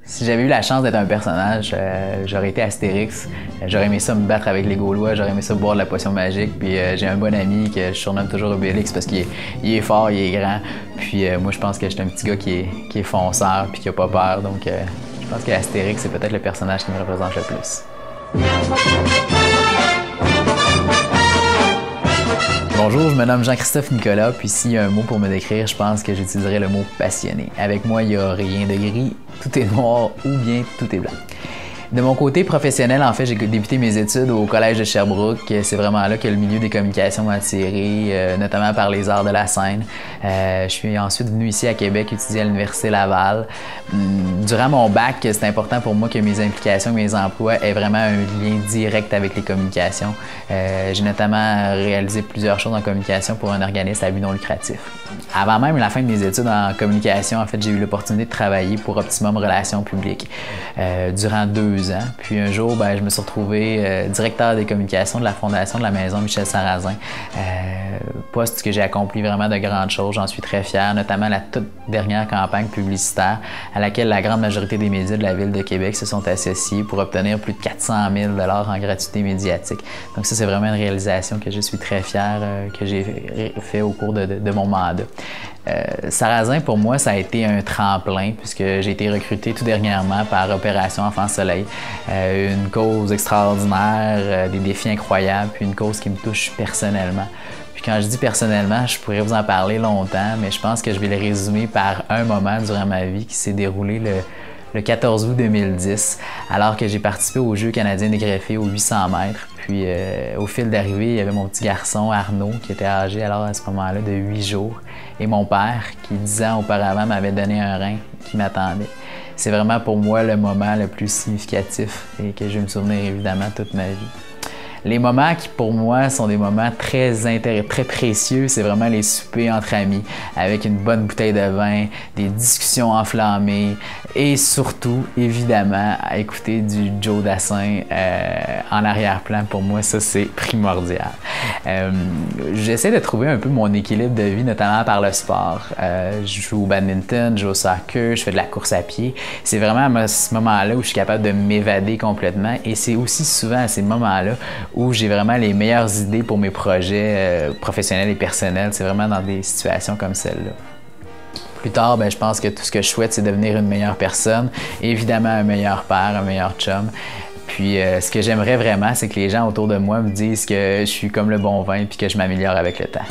Si j'avais eu la chance d'être un personnage, j'aurais été Astérix. J'aurais aimé ça me battre avec les Gaulois, j'aurais aimé ça boire de la potion magique. Puis j'ai un bon ami que je surnomme toujours Obélix parce qu'il est fort, il est grand. Puis moi, je pense que je suis un petit gars qui est fonceur puis qui a pas peur. Donc je pense qu'Astérix, c'est peut-être le personnage qui me représente le plus. Bonjour, je me nomme Jean-Christophe Nicolas, puis s'il y a un mot pour me décrire, je pense que j'utiliserai le mot passionné. Avec moi, il n'y a rien de gris, tout est noir ou bien tout est blanc. De mon côté professionnel, en fait, j'ai débuté mes études au Collège de Sherbrooke. C'est vraiment là que le milieu des communications m'a attiré, notamment par les arts de la scène. Je suis ensuite venu ici à Québec étudier à l'Université Laval. Durant mon bac, c'est important pour moi que mes implications, mes emplois aient vraiment un lien direct avec les communications. J'ai notamment réalisé plusieurs choses en communication pour un organisme à but non lucratif. Avant même la fin de mes études en communication, en fait, j'ai eu l'opportunité de travailler pour Optimum Relations publiques durant 2 ans. Puis un jour, je me suis retrouvé directeur des communications de la Fondation de la Maison Michel Sarrazin. Poste que j'ai accompli vraiment de grandes choses, j'en suis très fier, notamment la toute dernière campagne publicitaire à laquelle la grande majorité des médias de la Ville de Québec se sont associés pour obtenir plus de 400 000 $ en gratuité médiatique. Donc ça, c'est vraiment une réalisation que je suis très fier que j'ai fait au cours de mon mandat. Sarrazin, pour moi, ça a été un tremplin puisque j'ai été recruté tout dernièrement par Opération Enfant Soleil. Une cause extraordinaire, des défis incroyables, puis une cause qui me touche personnellement. Puis quand je dis personnellement, je pourrais vous en parler longtemps, mais je pense que je vais le résumer par un moment durant ma vie qui s'est déroulé le 14 août 2010, alors que j'ai participé aux Jeux canadiens des greffés aux 800 mètres. Puis au fil d'arrivée, il y avait mon petit garçon Arnaud qui était âgé alors à ce moment-là de 8 jours et mon père qui 10 ans auparavant m'avait donné un rein qui m'attendait. C'est vraiment pour moi le moment le plus significatif et que je vais me souvenir évidemment toute ma vie. Les moments qui, pour moi, sont des moments très précieux, c'est vraiment les soupers entre amis, avec une bonne bouteille de vin, des discussions enflammées et surtout, évidemment, à écouter du Joe Dassin en arrière-plan. Pour moi, ça, c'est primordial. J'essaie de trouver un peu mon équilibre de vie, notamment par le sport. Je joue au badminton, je joue au soccer, je fais de la course à pied. C'est vraiment à ce moment-là où je suis capable de m'évader complètement et c'est aussi souvent à ces moments-là où j'ai vraiment les meilleures idées pour mes projets professionnels et personnels. C'est vraiment dans des situations comme celle-là. Plus tard, je pense que tout ce que je souhaite, c'est devenir une meilleure personne, évidemment un meilleur père, un meilleur chum. Puis ce que j'aimerais vraiment, c'est que les gens autour de moi me disent que je suis comme le bon vin puis que je m'améliore avec le temps.